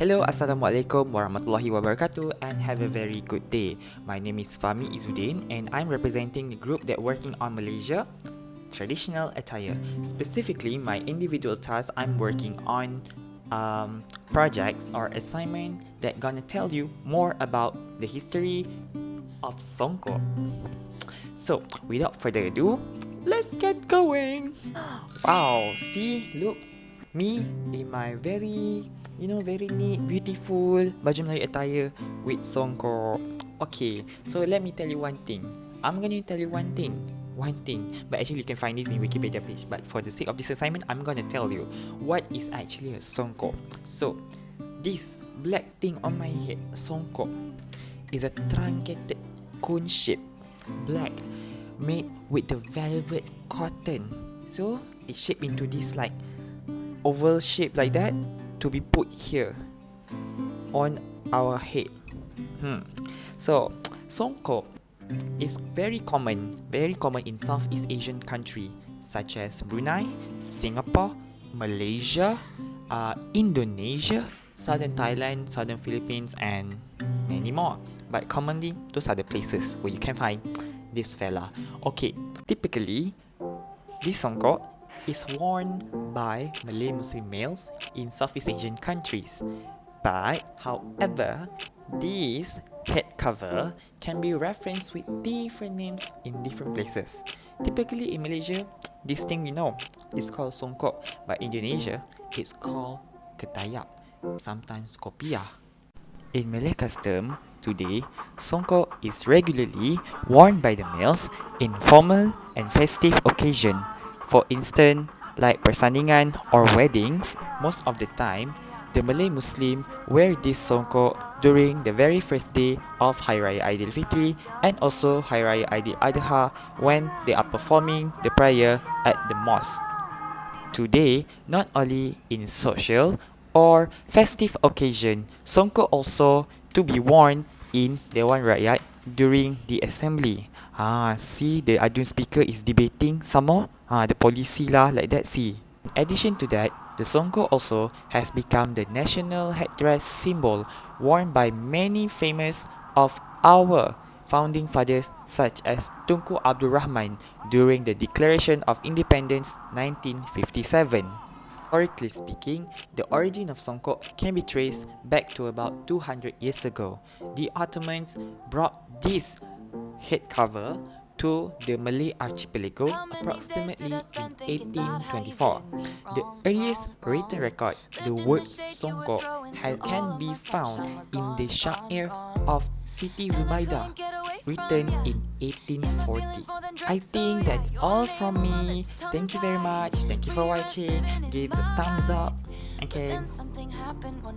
Hello, Assalamualaikum warahmatullahi wabarakatuh and have a very good day. My name is Fahmi Izzuddin and I'm representing the group that working on Malaysia traditional attire. Specifically, my individual task I'm working on projects or assignment that gonna tell you more about the history of Songkok. So, without further ado, let's get going. Wow, see, look, me in my very neat, beautiful baju Melayu attire with Songkok. Okay, so let me tell you one thing. I'm gonna tell you one thing. But actually you can find this in Wikipedia page. But for the sake of this assignment, I'm gonna tell you what is actually a Songkok. So, this black thing on my head, Songkok, is a truncated cone shape, black, made with the velvet cotton. So, it's shaped into this like oval shape like that to be put here on our head. So, Songkok is very common in Southeast Asian country such as Brunei, Singapore, Malaysia, Indonesia, Southern Thailand, Southern Philippines, and many more. But commonly, those are the places where you can find this fella. Okay, typically, this Songkok is worn by Malay Muslim males in Southeast Asian countries. But, however, this head cover can be referenced with different names in different places. Typically in Malaysia, this thing we know is called Songkok, but in Indonesia, it's called ketayak, sometimes kopiah. In Malay custom, today, Songkok is regularly worn by the males in formal and festive occasion. For instance, like persandingan or weddings, most of the time, the Malay Muslim wear this Songkok during the very first day of Hari Raya Aidilfitri and also Hari Raya Aidil Adha when they are performing the prayer at the mosque. Today, not only in social or festive occasion, Songkok also to be worn in Dewan Rakyat during the assembly. See the Adun speaker is debating some more. The policy lah like that see. In addition to that, the Songkok also has become the national headdress symbol worn by many famous of our founding fathers such as Tunku Abdul Rahman during the Declaration of Independence 1957. Historically speaking, the origin of Songkok can be traced back to about 200 years ago. The Ottomans brought this head cover to the Malay archipelago approximately in 1824. The earliest written record, the word Songkok, can be found in the Syair of Siti Zubaidah, written in 1840. I think that's all from me. Thank you very much. Thank you for watching. Give it a thumbs up. Okay.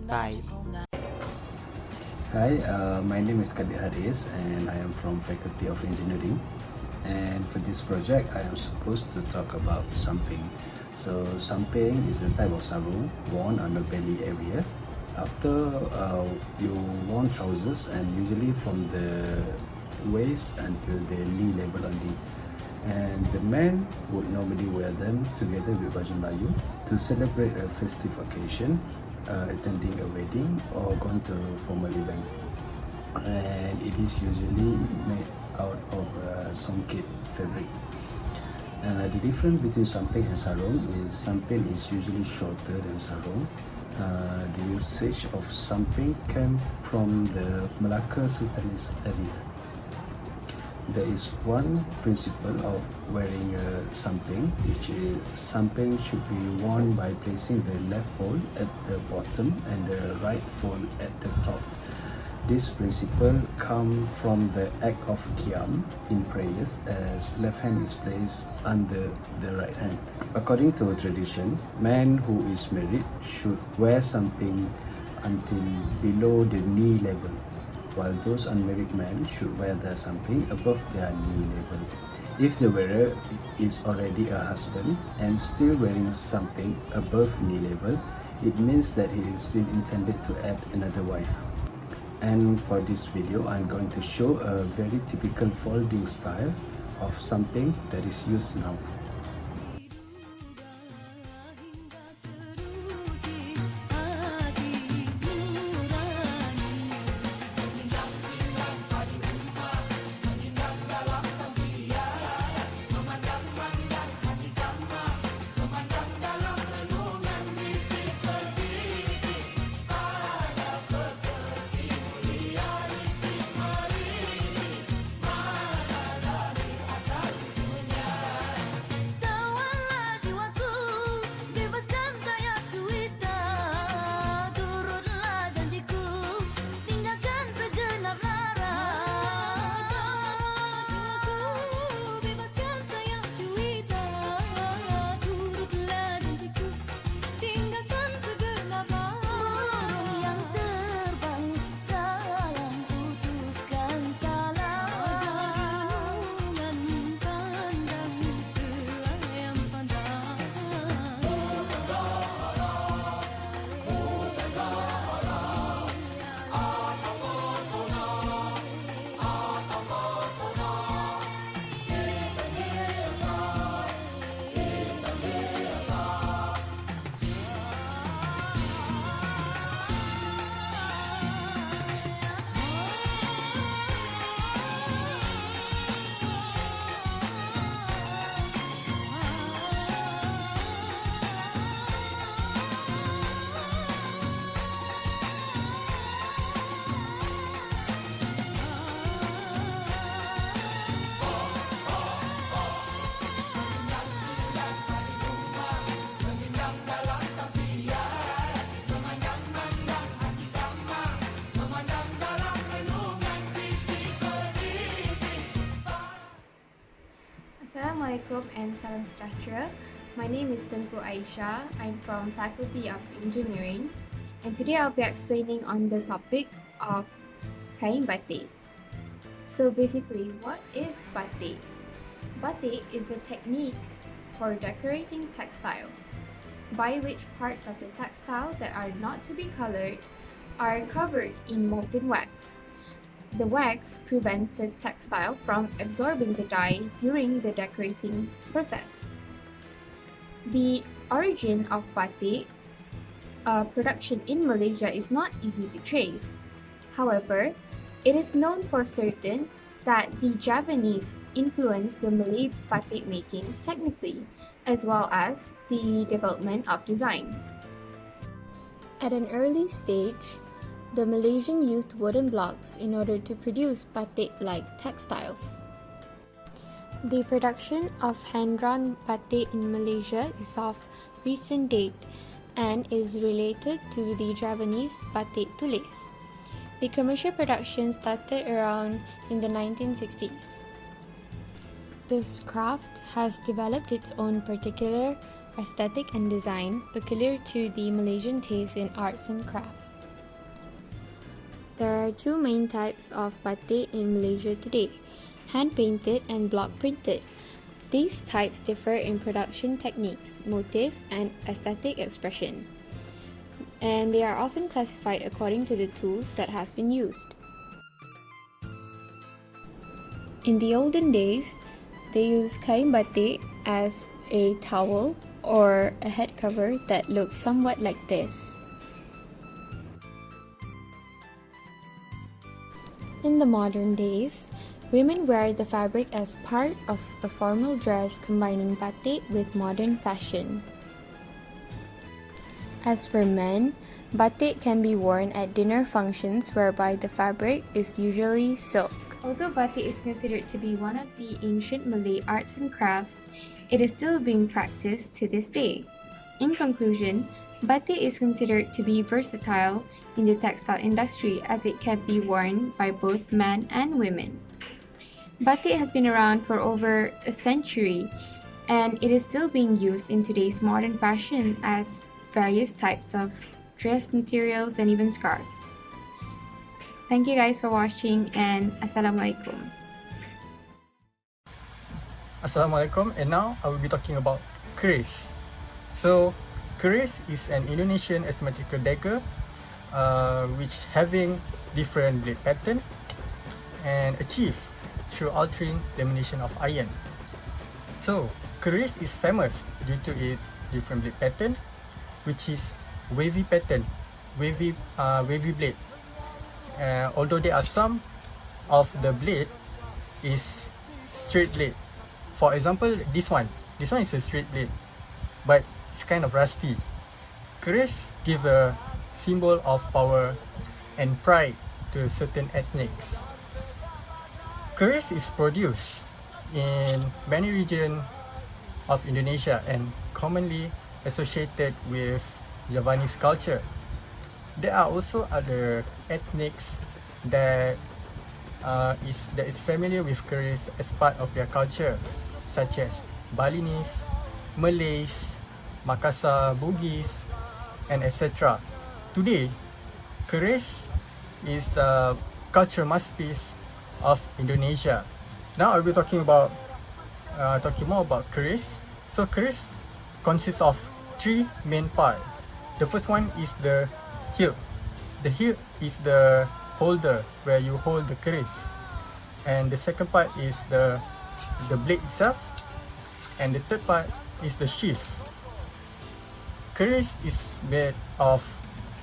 Bye. Hi, my name is Kadir Haris and I am from Faculty of Engineering. And for this project, I am supposed to talk about samping. So samping is a type of sarung worn on the belly area. After you worn trousers and usually from the waist until the knee level only. And the men would normally wear them together with baju Melayu to celebrate a festive occasion, attending a wedding or going to a formal event. And it is usually made out of songket fabric. The difference between samping and sarung is samping is usually shorter than sarung. The usage of samping came from the Malacca Sultanate area. There is one principle of wearing a samping, which is samping should be worn by placing the left fold at the bottom and the right fold at the top. This principle comes from the act of qiyam in prayers, as left hand is placed under the right hand. According to tradition, man who is married should wear something until below the knee level, while those unmarried men should wear their something above their knee level. If the wearer is already a husband and still wearing something above knee level, it means that he is still intended to add another wife. And for this video, I'm going to show a very typical folding style of something that is used now. Assalamualaikum and salam sejahtera. My name is Tengku Aisha. I'm from Faculty of Engineering, and today I'll be explaining on the topic of kain batik. So basically, what is batik? Batik is a technique for decorating textiles, by which parts of the textile that are not to be colored are covered in molten wax. The wax prevents the textile from absorbing the dye during the decorating process. The origin of batik production in Malaysia is not easy to trace. However, it is known for certain that the Javanese influenced the Malay batik making technically, as well as the development of designs. At an early stage, the Malaysian used wooden blocks in order to produce batik-like textiles. The production of hand-drawn batik in Malaysia is of recent date and is related to the Javanese batik tulis. The commercial production started around in the 1960s. This craft has developed its own particular aesthetic and design peculiar to the Malaysian taste in arts and crafts. There are two main types of batik in Malaysia today, hand-painted and block-printed. These types differ in production techniques, motif, and aesthetic expression, and they are often classified according to the tools that has been used. In the olden days, they used kain batik as a towel or a head cover that looks somewhat like this. In the modern days, women wear the fabric as part of a formal dress combining batik with modern fashion. As for men, batik can be worn at dinner functions whereby the fabric is usually silk. Although batik is considered to be one of the ancient Malay arts and crafts, it is still being practiced to this day. In conclusion, batik is considered to be versatile in the textile industry as it can be worn by both men and women. Batik has been around for over a century, and it is still being used in today's modern fashion as various types of dress materials and even scarves. Thank you guys for watching, and Assalamualaikum. Assalamualaikum, and now I will be talking about keris. So, keris is an Indonesian asymmetrical dagger which having different blade pattern and achieved through altering lamination of iron. So, keris is famous due to its different blade pattern, which is wavy pattern, wavy blade. Although there are some of the blade is straight blade. For example, this one is a straight blade, but it's kind of rusty. Keris give a symbol of power and pride to certain ethnics. Keris is produced in many regions of Indonesia and commonly associated with Javanese culture. There are also other ethnics that is familiar with keris as part of their culture, such as Balinese, Malays, Makassar, Bugis, and etc. Today, keris is the cultural masterpiece of Indonesia. Now I'll be talking more about keris. So keris consists of three main parts. The first one is the hilt. The hilt is the holder where you hold the keris, and the second part is the blade itself, and the third part is the sheath. Keris is made of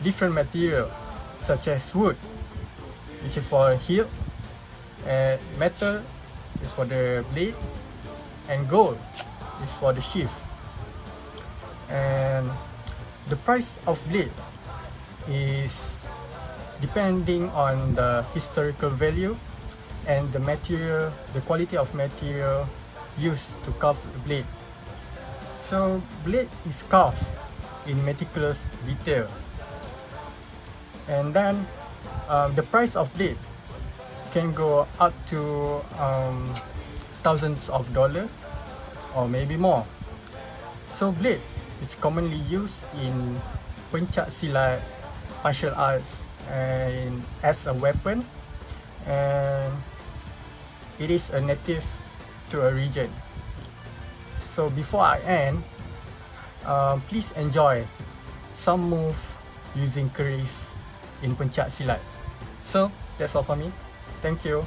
different material such as wood, which is for hilt, and metal is for the blade, and gold is for the sheath. And the price of blade is depending on the historical value and the material, the quality of material used to carve the blade. So blade is carved in meticulous detail, and then the price of blade can go up to thousands of dollars, or maybe more. So blade is commonly used in pencak silat, martial arts, and as a weapon, and it is a native to a region. So before I end, please enjoy some move using keris in pencak silat. So that's all for me. Thank you.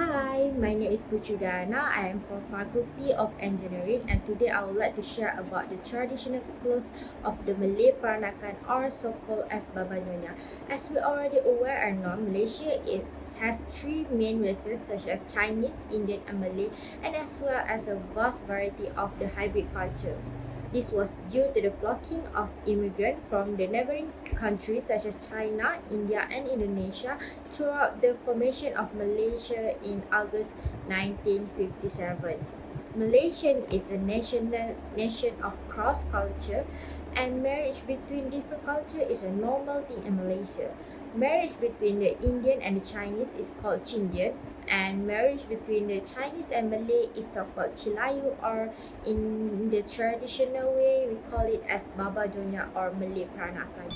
Hi, my name is Dana. I am from Faculty of Engineering, and today I would like to share about the traditional clothes of the Malay Peranakan, or so-called as Baba Nyonya. As we already aware and know, Malaysia has three main races such as Chinese, Indian and Malay, and as well as a vast variety of the hybrid culture. This was due to the flocking of immigrants from the neighboring countries such as China, India and Indonesia throughout the formation of Malaysia in August 1957. Malaysia is a nation of cross culture, and marriage between different cultures is a normal thing in Malaysia. Marriage between the Indian and the Chinese is called Chindian, and marriage between the Chinese and Malay is so-called Cilayu, or in the traditional way we call it as Baba Nyonya or Malay Peranakan.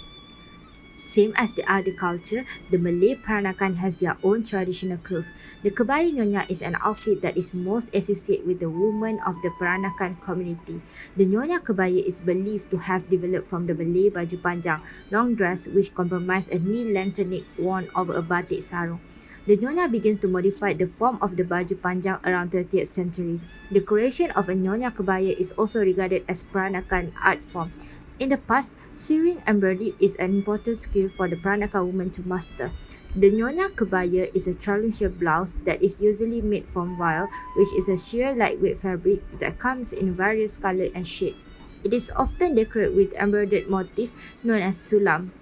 Same as the other culture, the Malay Peranakan has their own traditional clothes. The Kebaya Nyonya is an outfit that is most associated with the women of the Peranakan community. The Nyonya Kebaya is believed to have developed from the Malay baju panjang, long dress which comprise a knee-length tunic worn over a batik sarung. The Nyonya begins to modify the form of the baju panjang around 30th century. The creation of a Nyonya Kebaya is also regarded as Peranakan art form. In the past, sewing embroidery is an important skill for the Peranakan woman to master. The Nyonya Kebaya is a truncheon blouse that is usually made from voile, which is a sheer lightweight fabric that comes in various colors and shapes. It is often decorated with embroidered motif known as sulam.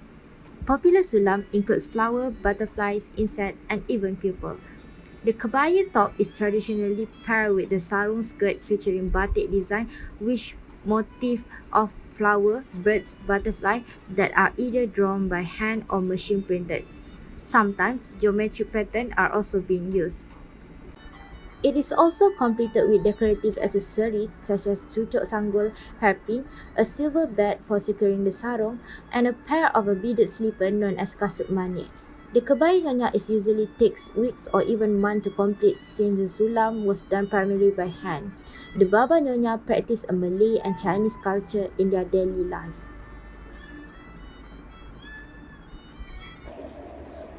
Popular sulam includes flower, butterflies, insect, and even people. The kebaya top is traditionally paired with the sarung skirt featuring batik design with motif of flower, birds, butterfly that are either drawn by hand or machine printed. Sometimes geometric patterns are also being used. It is also completed with decorative accessories such as cucuk sanggul, hairpin, a silver bed for securing the sarung, and a pair of a beaded slipper known as kasut manik. The kebaya nyonya is usually takes weeks or even months to complete since the sulam was done primarily by hand. The Baba Nyonya practice a Malay and Chinese culture in their daily life.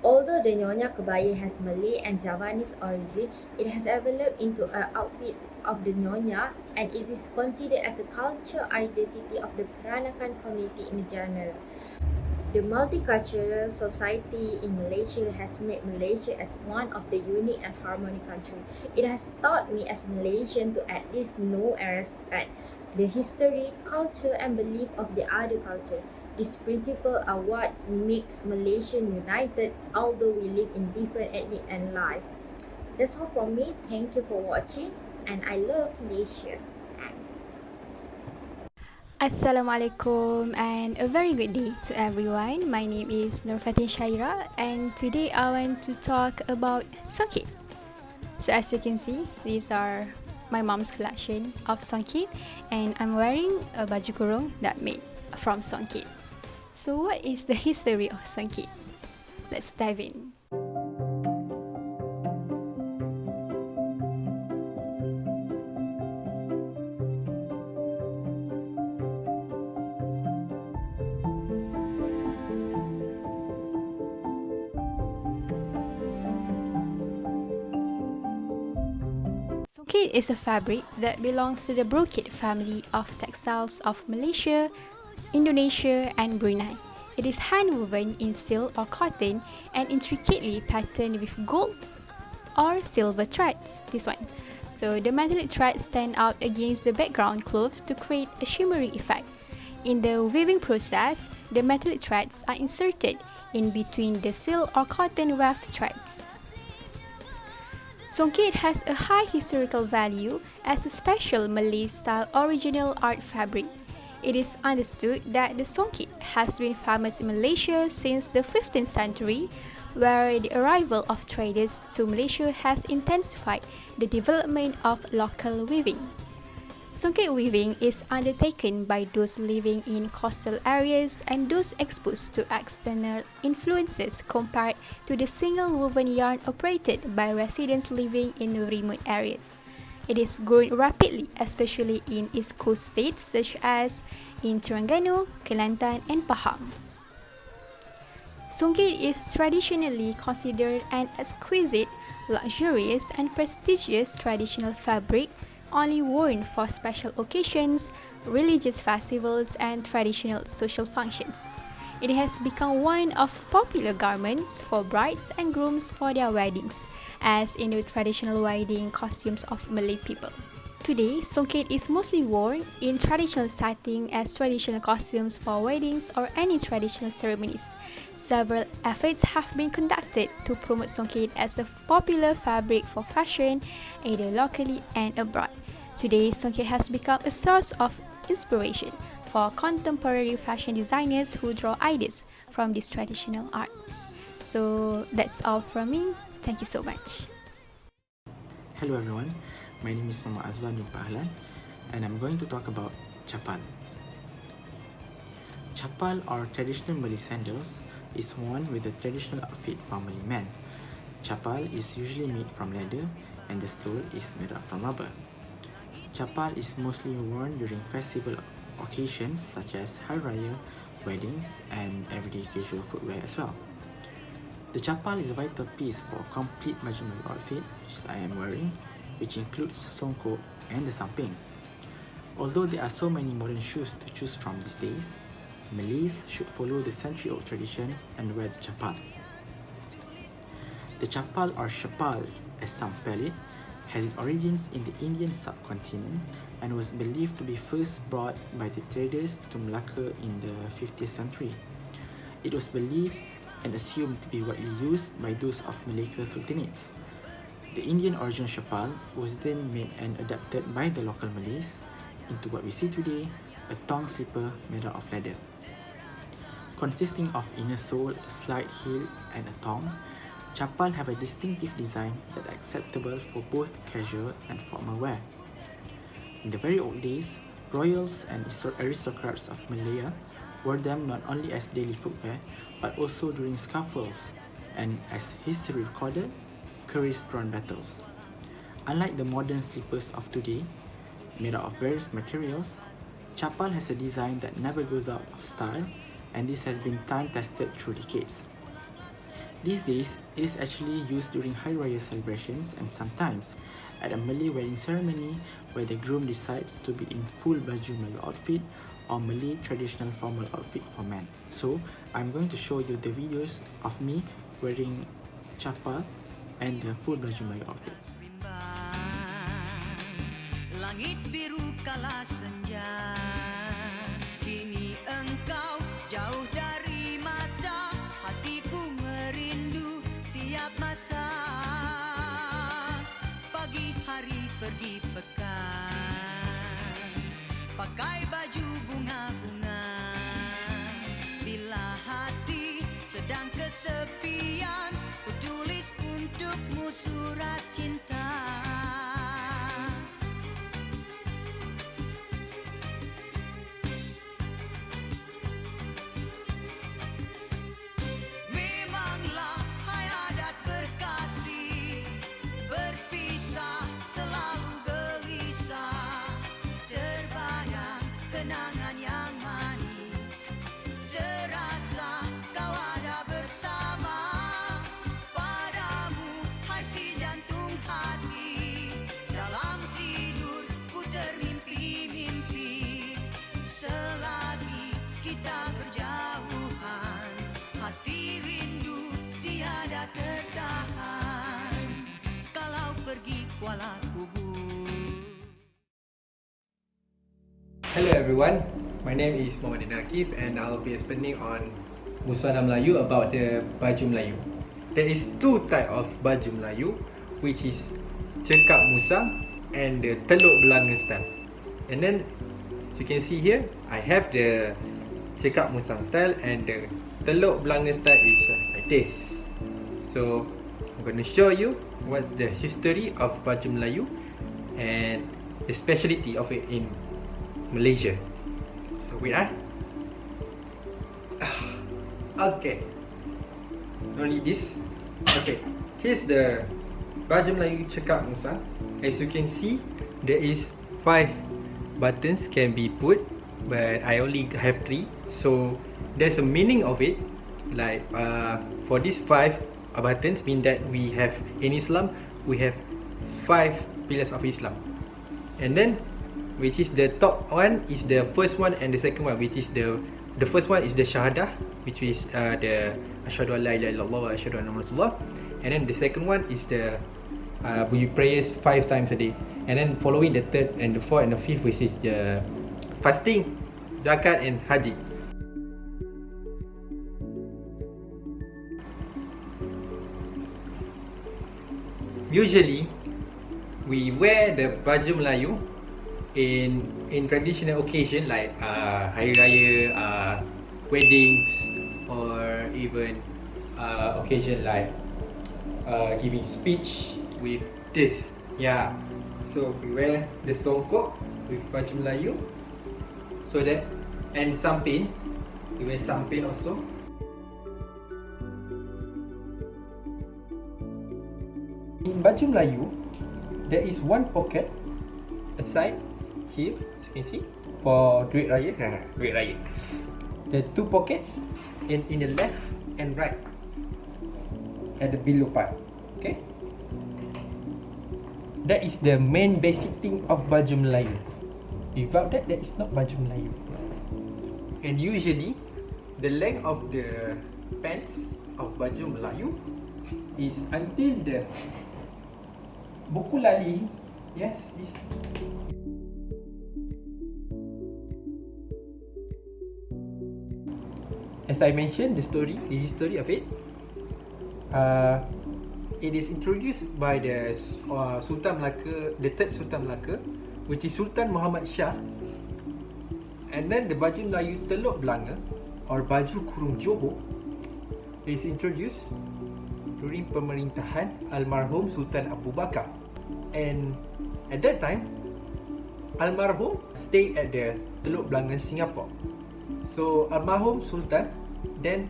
Although the Nyonya Kebaya has Malay and Javanese origin, it has developed into an outfit of the Nyonya, and it is considered as a cultural identity of the Peranakan community in general. The multicultural society in Malaysia has made Malaysia as one of the unique and harmonic countries. It has taught me as Malaysian to at least know and respect the history, culture and belief of the other culture. These principles are what makes Malaysian united, although we live in different ethnic and life. That's all from me. Thank you for watching, and I love Malaysia. Thanks. Assalamualaikum and a very good day to everyone. My name is Nurfatin Shaira, and today I want to talk about songket. So as you can see, these are my mom's collection of songket, and I'm wearing a baju kurung that made from songket. So what is the history of songket? Let's dive in. Songket is a fabric that belongs to the brocade family of textiles of Malaysia, Indonesia and Brunei. It is hand-woven in silk or cotton and intricately patterned with gold or silver threads. This one. So the metallic threads stand out against the background cloth to create a shimmering effect. In the weaving process, the metallic threads are inserted in between the silk or cotton weft threads. Songket has a high historical value as a special Malay-style original art fabric. It is understood that the songket has been famous in Malaysia since the 15th century, where the arrival of traders to Malaysia has intensified the development of local weaving. Songket weaving is undertaken by those living in coastal areas and those exposed to external influences compared to the single woven yarn operated by residents living in remote areas. It is growing rapidly, especially in East Coast states such as in Terengganu, Kelantan, and Pahang. Songket is traditionally considered an exquisite, luxurious, and prestigious traditional fabric only worn for special occasions, religious festivals, and traditional social functions. It has become one of popular garments for brides and grooms for their weddings, as in the traditional wedding costumes of Malay people. Today, songket is mostly worn in traditional setting as traditional costumes for weddings or any traditional ceremonies. Several efforts have been conducted to promote songket as a popular fabric for fashion, either locally and abroad. Today, songket has become a source of inspiration for contemporary fashion designers who draw ideas from this traditional art. So that's all from me. Thank you so much. Hello everyone, my name is Mama Azwan bin Pahlan and I'm going to talk about chapal. Chapal or traditional Malay sandals is worn with the traditional outfit for Malay men. Chapal is usually made from leather and the sole is made up from rubber. Chapal is mostly worn during festival occasions such as Hari Raya, weddings, and everyday casual footwear as well. The chapal is a vital piece for a complete baju Melayu outfit, which is I am wearing, which includes songkok and the samping. Although there are so many modern shoes to choose from these days, Malays should follow the century-old tradition and wear the chapal. The chapal or chapal, as some spell it, has its origins in the Indian subcontinent and was believed to be first brought by the traders to Malacca in the 50th century. It was believed and assumed to be widely used by those of Malacca sultanates. The Indian original chapal was then made and adapted by the local Malays into what we see today, a thong slipper made out of leather. Consisting of inner sole, a slight heel, and a thong, chapal have a distinctive design that are acceptable for both casual and formal wear. In the very old days, royals and aristocrats of Malaya wore them not only as daily footwear but also during scuffles and, as history recorded, courage-drawn battles. Unlike the modern slippers of today, made out of various materials, chapal has a design that never goes out of style, and this has been time-tested through decades. These days, it is actually used during Hari Raya celebrations and sometimes at a Malay wedding ceremony where the groom decides to be in full baju Melayu outfit or Malay traditional formal outfit for men. So, I'm going to show you the videos of me wearing chapal and the full baju Melayu outfit. Langit biru kala senja, kini engkau jauh dari mata, hatiku merindu tiap masa. Pagi hari pergi pekan, pakai baju bunga-bunga. Bila hati sedang kesepian, ku tulis untukmu surat cinta. Memanglah hai adat berkasih, berpisah selalu gelisah, terbayang kenangan yang manis, terasa kau ada bersama. Padamu hai si jantung hati. Hello everyone, my name is Muhammad Nakif and I'll be explaining on Busana Melayu about the baju Melayu. There is two type of baju Melayu, which is cekak musang and the teluk belanga style. And then as you can see here, I have the cekak musang style and the teluk belanga style is like this. So I'm going to show you what's the history of baju Melayu and the speciality of it in Malaysia. So wait okay, don't need this. Okay, here's the baju Melayu cekak musang. As you can see, there is 5 buttons can be put, but I only have 3. So there's a meaning of it. Like for these 5 buttons mean that we have in Islam we have 5 pillars of Islam, and then which is the top one is the first one and the second one, which is the first one is the syahadah, which is the asyhadu an la ilaha illallah wa asyhadu anna muhammadar rasulullah, and then the second one is the we prayers 5 times a day, and then following the third and the fourth and the fifth, which is the fasting, zakat and haji. Usually we wear the baju Melayu in traditional occasion like hari raya, weddings, or even occasion like giving speech with this. Yeah, so we wear the songkok with baju Melayu, so that, and sampin, we wear sampin also. In baju Melayu, there is one pocket aside here, as you can see, for duit raya. Duit raya. The 2 pockets in the left and right at the below part. Okay, that is the main basic thing of baju Melayu. Without that, that is not baju Melayu. And usually the length of the pants of baju Melayu is until the buku lali. Yes, this. As I mentioned, the history of it, it is introduced by the Sultan Melaka, the third Sultan Melaka, which is Sultan Muhammad Shah. And then the baju Melayu Teluk Belanga or baju kurung Johor is introduced during pemerintahan almarhum Sultan Abu Bakar. And at that time, almarhum stayed at the Teluk Belanga, Singapore. So almarhum Sultan then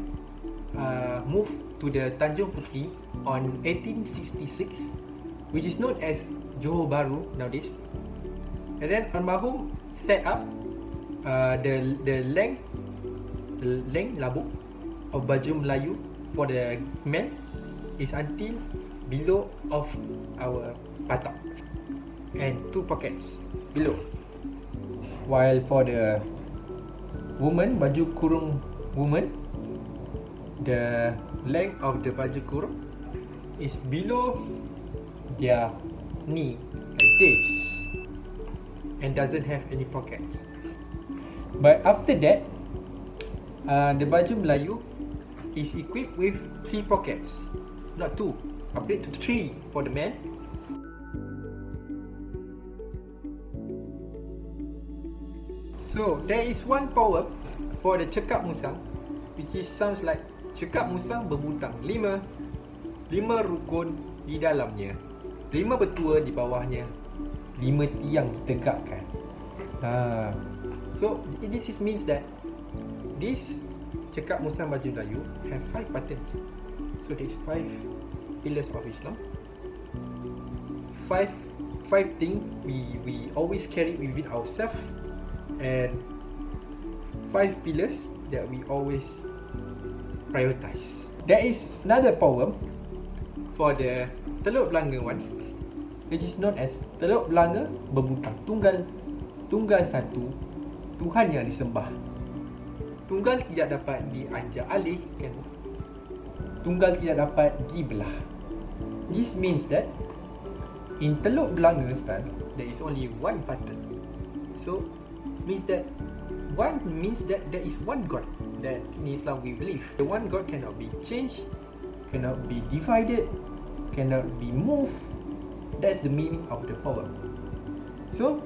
moved to the Tanjung Puteri on 1866, which is known as Johor Bahru nowadays. And then almarhum set up the length labuk of baju Melayu for the men is until below of our patok, and 2 pockets below. While for the woman, baju kurung woman, the length of the baju kurung is below their knee like this, and doesn't have any pockets. But after that, the baju Melayu is equipped with 3 pockets, not 2, upgrade to 3 for the men. So there is one poem for the cekak musang, which is sounds like cekak musang berbutang 5 rukun di dalamnya, 5 betua di bawahnya, 5 tiang ditegakkan. So this means that this cekak musang baju Melayu have 5 buttons. So there is 5 pillars of Islam, 5 things we always carry within ourselves, and 5 pillars that we always prioritize. There is another poem for the Teluk Belanga one, which is known as Teluk Belanga berbutang tunggal satu, Tuhan yang disembah. Tunggal tidak dapat diajak alihkan, tunggal tidak dapat dibelah. This means that in Teluk Belanga style, there is only one button. So means that there is one God that in Islam we believe. The one God cannot be changed, cannot be divided, cannot be moved. That's the meaning of the power. So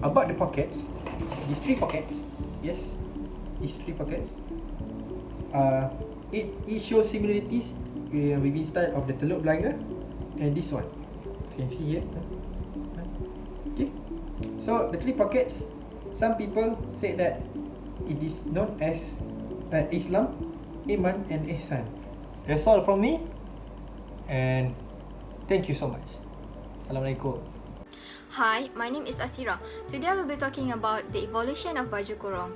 about the pockets, these three pockets, yes, these three pockets, it shows similarities with style of the Teluk Belanga and this one. You can see here. Okay. So the three pockets, some people say that it is known as Islam, Iman and Ihsan. That's all from me, and thank you so much. Assalamualaikum. Hi, my name is Asira. Today I will be talking about the evolution of baju kurung.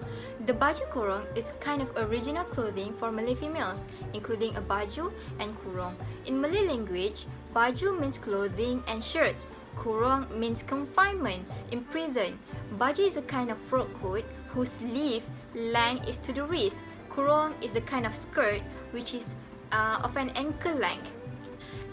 The baju kurung is kind of original clothing for Malay females, including a baju and kurung. In Malay language, baju means clothing and shirts. Kurung means confinement, imprisoned. Baju is a kind of frock coat whose sleeve length is to the wrist. Kurung is a kind of skirt which is of an ankle length.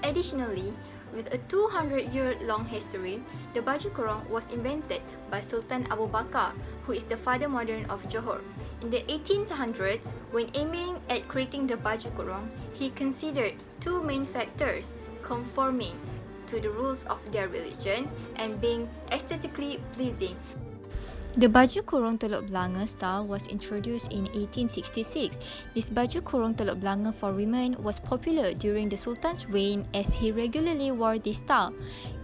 Additionally, with a 200-year-long history, the baju kurung was invented by Sultan Abu Bakar, who is the father modern of Johor. In the 1800s, when aiming at creating the baju kurung, he considered two main factors: conforming to the rules of their religion and being aesthetically pleasing. The baju kurung Teluk Belanga style was introduced in 1866. This baju kurung Teluk Belanga for women was popular during the Sultan's reign as he regularly wore this style.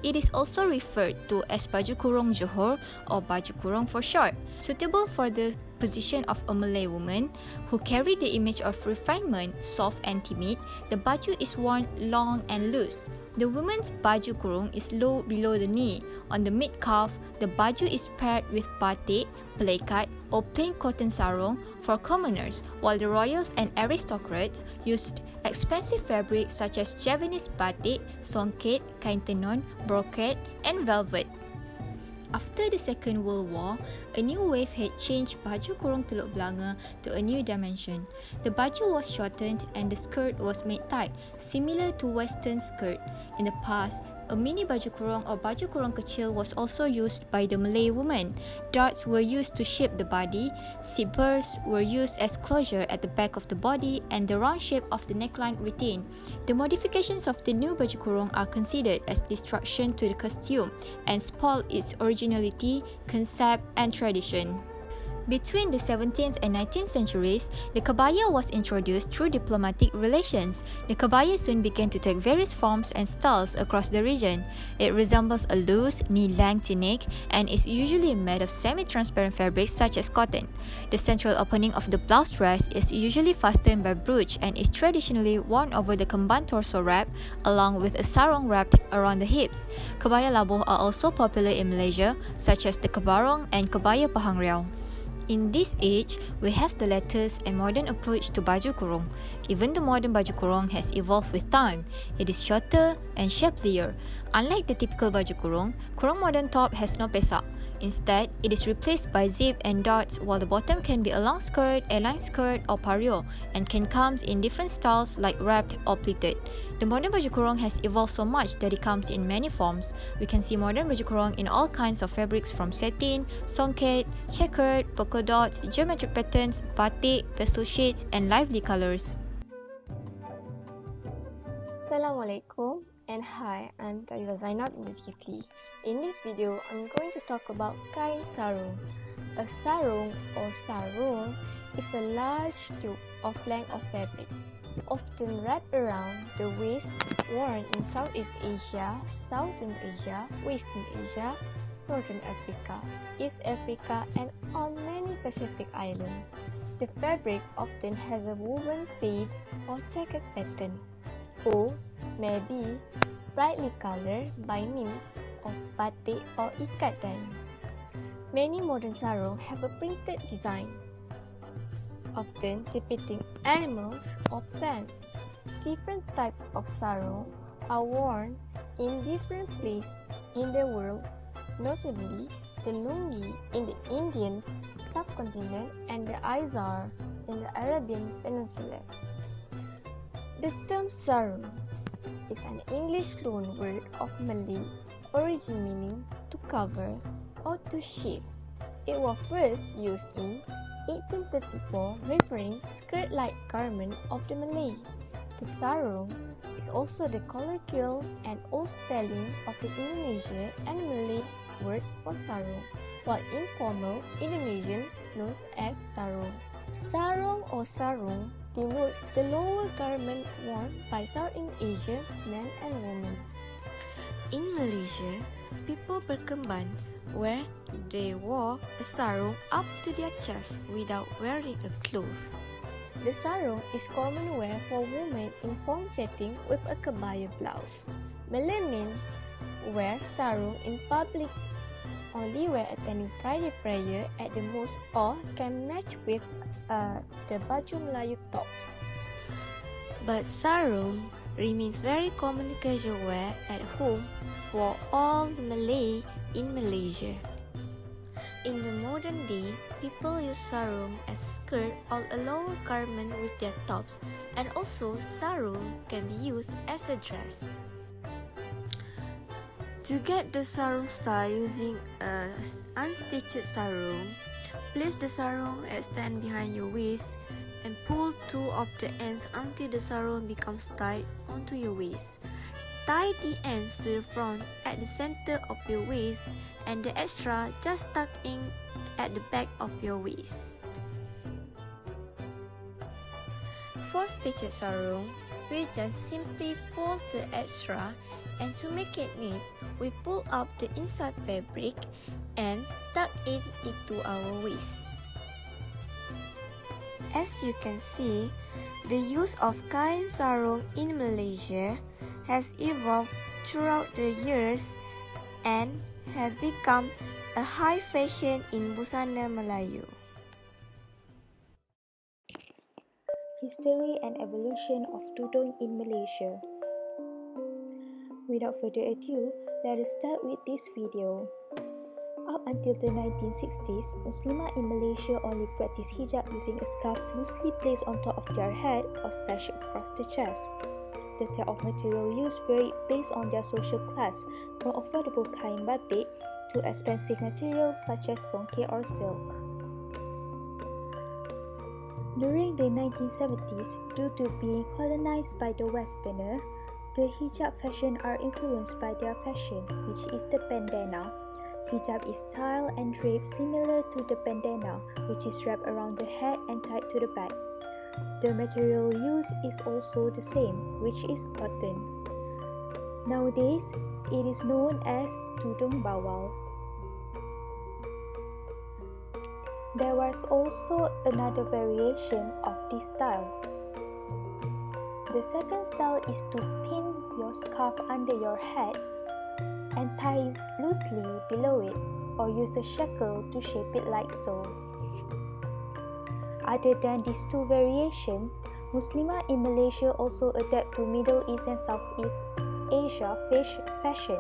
It is also referred to as baju kurung Johor or baju kurung for short. Suitable for the position of a Malay woman who carry the image of refinement, soft and timid, the baju is worn long and loose. The woman's baju kurung is low below the knee. On the mid-calf, the baju is paired with batik, pelekat or plain cotton sarung for commoners, while the royals and aristocrats used expensive fabrics such as Javanese batik, songket, kain tenun, brocade and velvet. After the Second World War, a new wave had changed baju kurung Teluk Belanga to a new dimension. The baju was shortened and the skirt was made tight, similar to Western skirt. In the past, a mini baju kurung or baju kurung kecil was also used by the Malay women. Darts were used to shape the body, zippers were used as closure at the back of the body, and the round shape of the neckline retained. The modifications of the new baju kurung are considered as destruction to the costume and spoil its originality, concept and tradition. Between the 17th and 19th centuries, the kebaya was introduced through diplomatic relations. The kebaya soon began to take various forms and styles across the region. It resembles a loose, knee-length tunic and is usually made of semi-transparent fabrics such as cotton. The central opening of the blouse dress is usually fastened by brooch and is traditionally worn over the kemban torso wrap along with a sarong wrapped around the hips. Kebaya labuh are also popular in Malaysia, such as the kebarong and kebaya pahang riau. In this age, we have the latest and modern approach to baju kurung. Even the modern baju kurung has evolved with time. It is shorter and shapelier. Unlike the typical baju kurung, kurung modern top has no pesak. Instead, it is replaced by zip and darts, while the bottom can be a long skirt, a line skirt or pario and can come in different styles like wrapped or pleated. The modern baju kurung has evolved so much that it comes in many forms. We can see modern baju kurung in all kinds of fabrics from satin, songket, checkered, polka dots, geometric patterns, batik, pastel shades and lively colours. Assalamualaikum and hi, I'm Tariwa Zainab Zulkifli. In this video, I'm going to talk about kain sarung. A sarung or sarung is a large tube of length of fabrics, often wrapped around the waist, worn in Southeast Asia, Southern Asia, Western Asia, Northern Africa, East Africa, and on many Pacific islands. The fabric often has a woven plaid or checkered pattern, or may be brightly colored by means of batik or ikat dyeing. Many modern sarung have a printed design, often depicting animals or plants. Different types of sarung are worn in different places in the world, notably the lungi in the Indian subcontinent and the izar in the Arabian Peninsula. The term sarung is an English loan word of Malay origin meaning to cover or to shape. It was first used in 1834, referring skirt-like garment of the Malay. The sarung is also the colloquial and old spelling of the Indonesian and Malay word for sarung, while informal Indonesian known as sarung. Sarung or sarung denotes the lower garment worn by Southeast Asian men and women. In Malaysia, people berkemban where they wore a sarung up to their chest without wearing a cloth. The sarung is common wear for women in form setting with a kebaya blouse. Malay men wear sarung in public only when attending Friday prayer at the mosque or can match with the baju Melayu tops. But sarung remains very common casual wear at home for all the Malay in Malaysia. In the modern day, people use sarung as a skirt or a lower garment with their tops, and also sarung can be used as a dress. To get the sarung style using a unstitched sarung, place the sarung extend behind your waist and pull two of the ends until the sarung becomes tight onto your waist. Tie the ends to the front at the center of your waist and the extra just tuck in at the back of your waist. For stitched sarung, we just simply fold the extra, and to make it neat, we pull up the inside fabric and tuck it into our waist. As you can see, the use of kain sarung in Malaysia has evolved throughout the years and have become a high fashion in Busana Melayu. History and evolution of tudung in Malaysia. Without further ado, let us start with this video. Up until the 1960s, Muslimat in Malaysia only practiced hijab using a scarf loosely placed on top of their head or sashed across the chest. The type of material used varied based on their social class, from affordable kain batik to expensive materials such as songket or silk. During the 1970s, due to being colonized by the Westerner, the hijab fashion are influenced by their fashion, which is the bandana. Hijab is styled and draped similar to the bandana, which is wrapped around the head and tied to the back. The material used is also the same, which is cotton. Nowadays, it is known as tudung bawal. There was also another variation of this style. The second style is to pin your scarf under your head and tie it loosely below it, or use a shackle to shape it like so. Other than these two variations, Muslimat in Malaysia also adapt to Middle East and Southeast Asia fashion,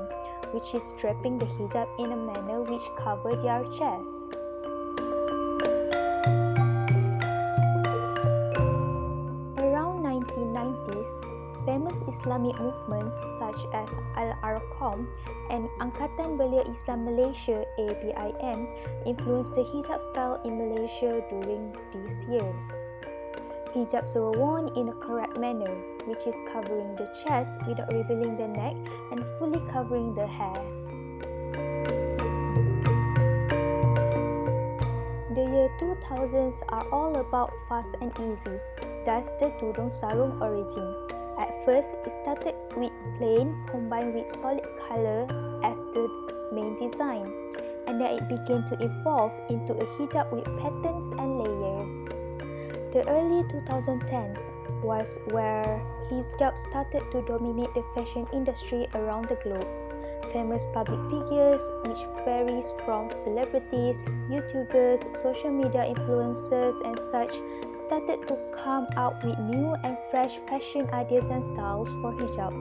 which is draping the hijab in a manner which cover their chest. Around 1990s, famous Islamic movements such as Al-Arqam and Angkatan Belia Islam Malaysia (ABIM) influenced the hijab style in Malaysia during these years. Hijabs were worn in a correct manner, which is covering the chest without revealing the neck and fully covering the hair. The year 2000s are all about fast and easy. That's the tudung sarung origin. At first, it started with plain combined with solid color as the main design, and then it began to evolve into a hijab with patterns and layers. The early 2010s was where hijab started to dominate the fashion industry around the globe. Famous public figures, which varies from celebrities, YouTubers, social media influencers, and such, started to come out with new and fresh fashion ideas and styles for hijab.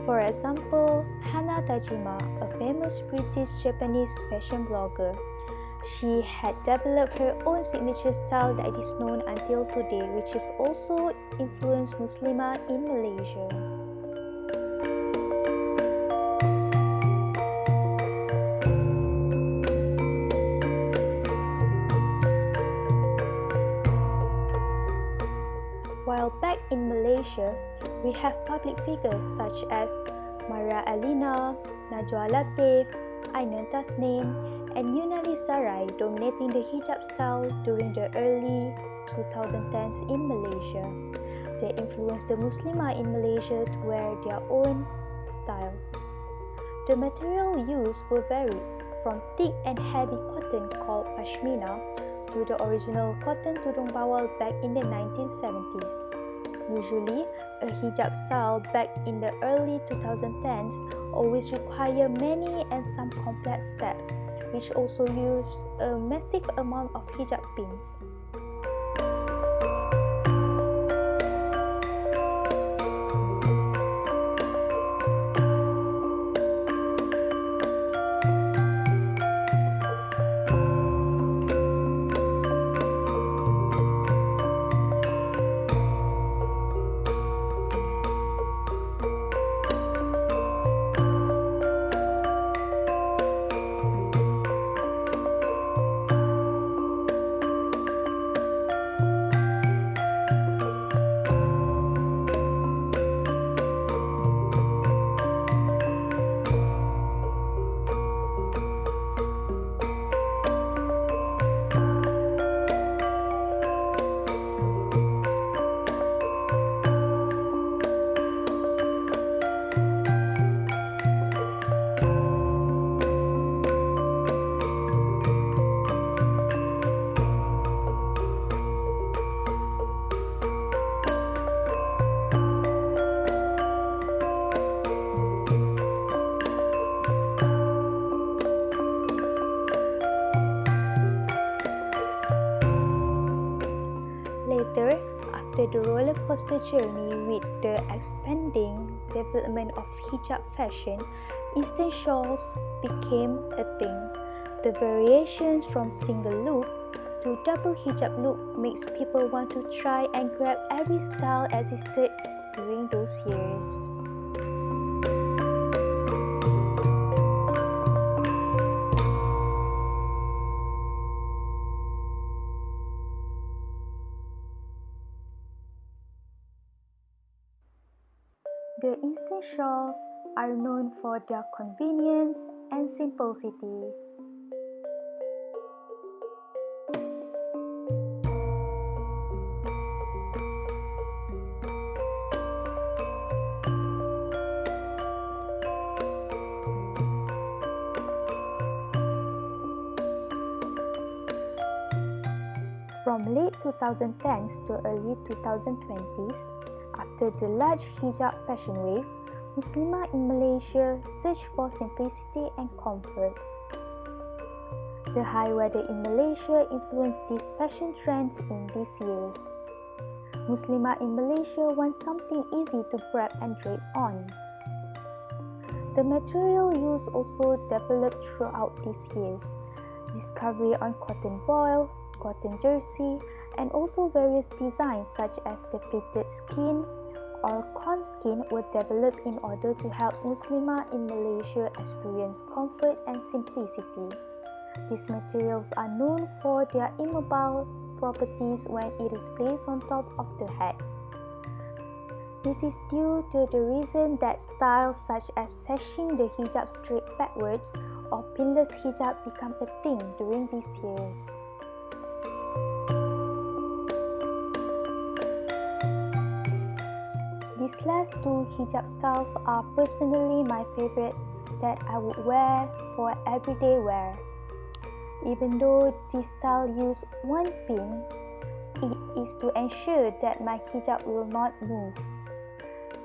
For example, Hana Tajima, a famous British-Japanese fashion blogger. She had developed her own signature style that is known until today, which has also influenced Muslimat in Malaysia. Malaysia, we have public figures such as Mara Alina, Najwa Latif, Ainun Tasnim, and Yunali Sarai dominating the hijab style during the early 2010s in Malaysia. They influenced the Muslimah in Malaysia to wear their own style. The material used were varied, from thick and heavy cotton called pashmina to the original cotton tudung bawal back in the 1970s. Usually, a hijab style back in the early 2010s always require many and some complex steps, which also use a massive amount of hijab pins. Later, after the roller coaster journey with the expanding development of hijab fashion, Eastern shawls became a thing. The variations from single loop to double hijab look makes people want to try and grab every style existed during those years. The Eastern shawls are known for their convenience and simplicity. From late 2010s to early 2020s, after the large hijab fashion wave, Muslimah in Malaysia searched for simplicity and comfort. The high weather in Malaysia influenced these fashion trends in these years. Muslimah in Malaysia wants something easy to grab and drape on. The material used also developed throughout these years. Discovery on cotton voile, cotton jersey, and also various designs such as the pleated skin or corn skin were developed in order to help Muslimah in Malaysia experience comfort and simplicity. These materials are known for their immobile properties when it is placed on top of the head. This is due to the reason that styles such as sashing the hijab straight backwards or pinless hijab become a thing during these years. These last two hijab styles are personally my favorite that I would wear for everyday wear. Even though this style use one pin, it is to ensure that my hijab will not move.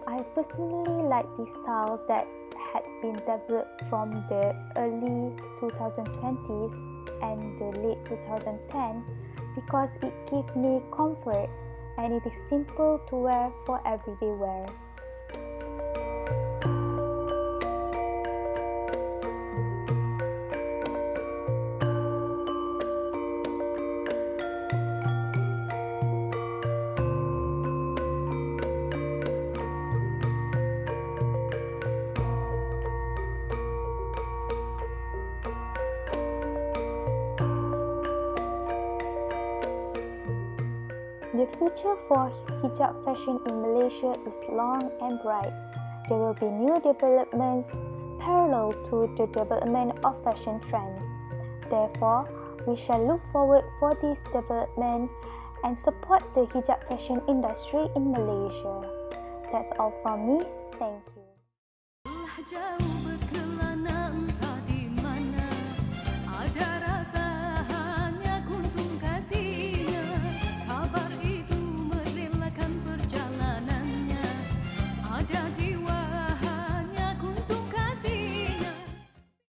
I personally like this style that had been developed from the early 2020s and the late 2010 because it gives me comfort and it is simple to wear for everyday wear. The future for hijab fashion in Malaysia is long and bright. There will be new developments parallel to the development of fashion trends. Therefore, we shall look forward for this development and support the hijab fashion industry in Malaysia. That's all from me. Thank you.